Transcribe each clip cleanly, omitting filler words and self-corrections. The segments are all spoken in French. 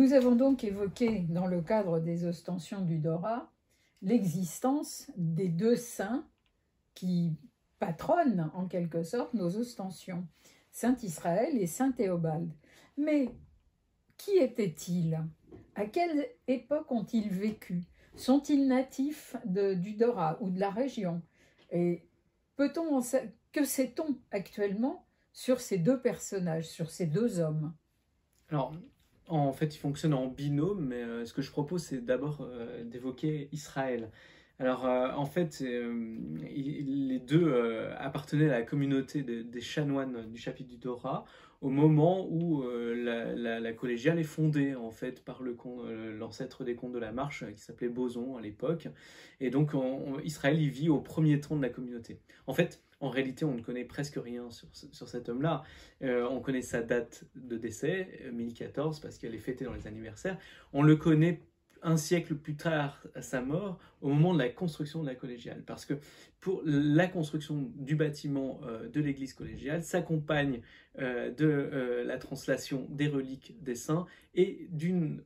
Nous avons donc évoqué, dans le cadre des ostensions du Dora, l'existence des deux saints qui patronnent en quelque sorte nos ostensions, Saint Israël et Saint Théobald. Mais qui étaient-ils? À quelle époque ont-ils vécu? Sont-ils natifs du Dora ou de la région? Et que sait-on actuellement sur ces deux personnages, sur ces deux hommes? Alors, en fait, ils fonctionnent en binôme, mais ce que je propose, c'est d'abord d'évoquer Israël. Alors, en fait, les deux appartenaient à la communauté des chanoines du chapitre du Torah au moment où la collégiale est fondée, en fait, par l'ancêtre des comtes de la Marche, qui s'appelait Boson à l'époque. Et donc, Israël, il vit au premier temps de la communauté. En fait, en réalité, on ne connaît presque rien sur cet homme-là. On connaît sa date de décès, 1014, parce qu'elle est fêtée dans les anniversaires. On le connaît un siècle plus tard à sa mort, au moment de la construction de la collégiale. Parce que pour la construction du bâtiment de l'église collégiale s'accompagne de la translation des reliques des saints et d'une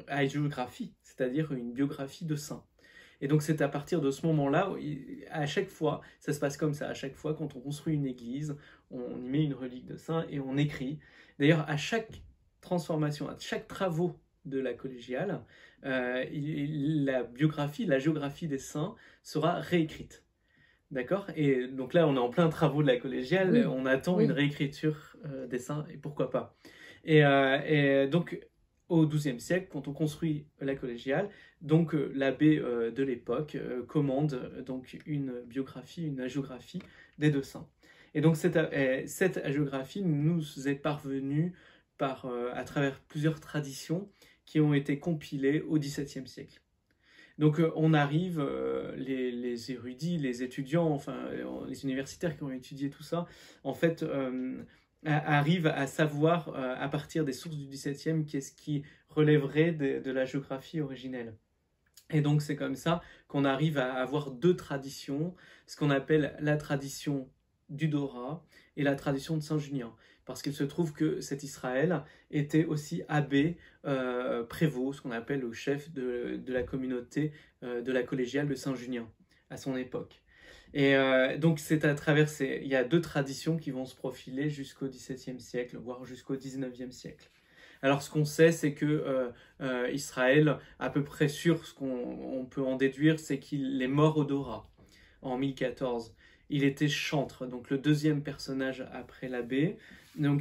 hagiographie, c'est-à-dire une biographie de saints. Et donc c'est à partir de ce moment-là, à chaque fois, ça se passe comme ça, à chaque fois quand on construit une église, on y met une relique de saint et on écrit. D'ailleurs, à chaque transformation, à chaque travaux de la collégiale, la biographie, la géographie des saints sera réécrite. D'accord? Et donc là, on est en plein travaux de la collégiale, Oui, on attend une oui. réécriture des saints, et pourquoi pas. Et donc, au XIIe siècle, quand on construit la collégiale, donc l'abbé de l'époque commande donc une biographie, une hagiographie des deux saints. Et donc cette hagiographie nous est parvenue à travers plusieurs traditions qui ont été compilées au XVIIe siècle. Donc on arrive, les érudits, les étudiants, enfin les universitaires qui ont étudié tout ça, en fait, arrivent à savoir, à partir des sources du XVIIe, qu'est-ce qui relèverait de la géographie originelle. Et donc c'est comme ça qu'on arrive à avoir deux traditions, ce qu'on appelle la tradition du Dora et la tradition de Saint-Junien. Parce qu'il se trouve que cet Israël était aussi abbé, prévôt, ce qu'on appelle le chef de la communauté de la collégiale de Saint-Junien à son époque. Et donc c'est à travers il y a deux traditions qui vont se profiler jusqu'au XVIIe siècle, voire jusqu'au XIXe siècle. Alors, ce qu'on sait, c'est que Israël, à peu près sûr, ce qu'on peut en déduire, c'est qu'il est mort au Dora en 1014. Il était chantre, donc le deuxième personnage après l'abbé.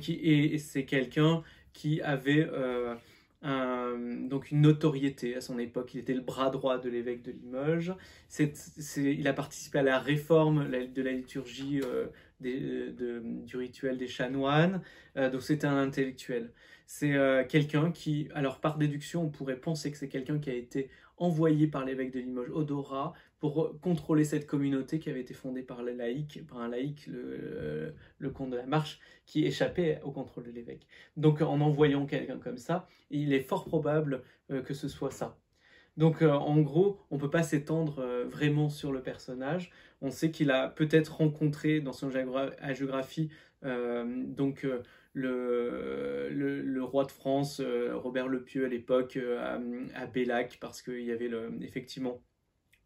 Et c'est quelqu'un qui avait donc une notoriété à son époque. Il était le bras droit de l'évêque de Limoges. Il a participé à la réforme de la liturgie du rituel des chanoines. Donc c'était un intellectuel. C'est quelqu'un qui, alors par déduction, on pourrait penser que c'est quelqu'un qui a été envoyé par l'évêque de Limoges, Odorat, pour contrôler cette communauté qui avait été fondée par un laïc, le comte de la Marche, qui échappait au contrôle de l'évêque. Donc en envoyant quelqu'un comme ça, il est fort probable que ce soit ça. Donc en gros, on ne peut pas s'étendre vraiment sur le personnage. On sait qu'il a peut-être rencontré dans son hagiographie le roi de France, Robert le Pieux à l'époque, à Bellac, parce qu'il y avait effectivement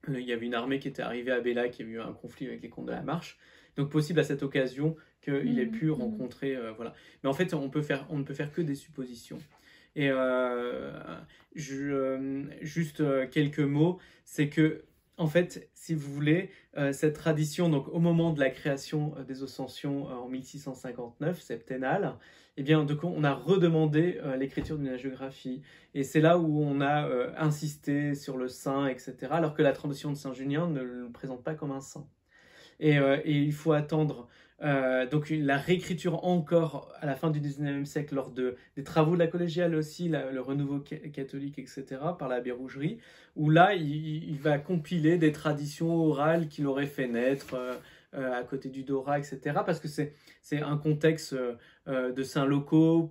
il y avait une armée qui était arrivée à Bellac, il y a eu un conflit avec les comtes de la Marche. Donc possible à cette occasion qu'il ait pu rencontrer, voilà. Mais en fait, on ne peut faire que des suppositions. Et juste quelques mots, c'est que, en fait, si vous voulez, cette tradition, donc au moment de la création des Ostensions en 1659, septennale, eh bien, donc, on a redemandé l'écriture d'une hagiographie. Et c'est là où on a insisté sur le saint, etc., alors que la tradition de Saint-Junien ne le présente pas comme un saint. Et il faut attendre donc la réécriture encore à la fin du 19e siècle lors des travaux de la collégiale aussi, le renouveau catholique, etc., par l'abbé Rougerie, où là, il va compiler des traditions orales qu'il aurait fait naître à côté du Dora, etc., parce que c'est un contexte de saints locaux,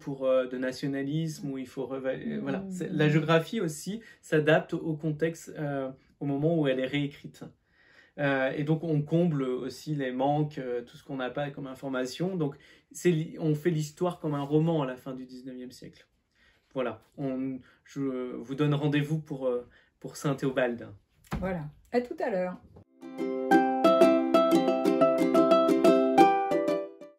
de nationalisme, où il faut... Voilà. La géographie aussi s'adapte au contexte au moment où elle est réécrite. Et donc on comble aussi les manques, tout ce qu'on n'a pas comme information. Donc on fait l'histoire comme un roman à la fin du 19e siècle. voilà, je vous donne rendez-vous pour Saint Théobald. Voilà, à tout à l'heure.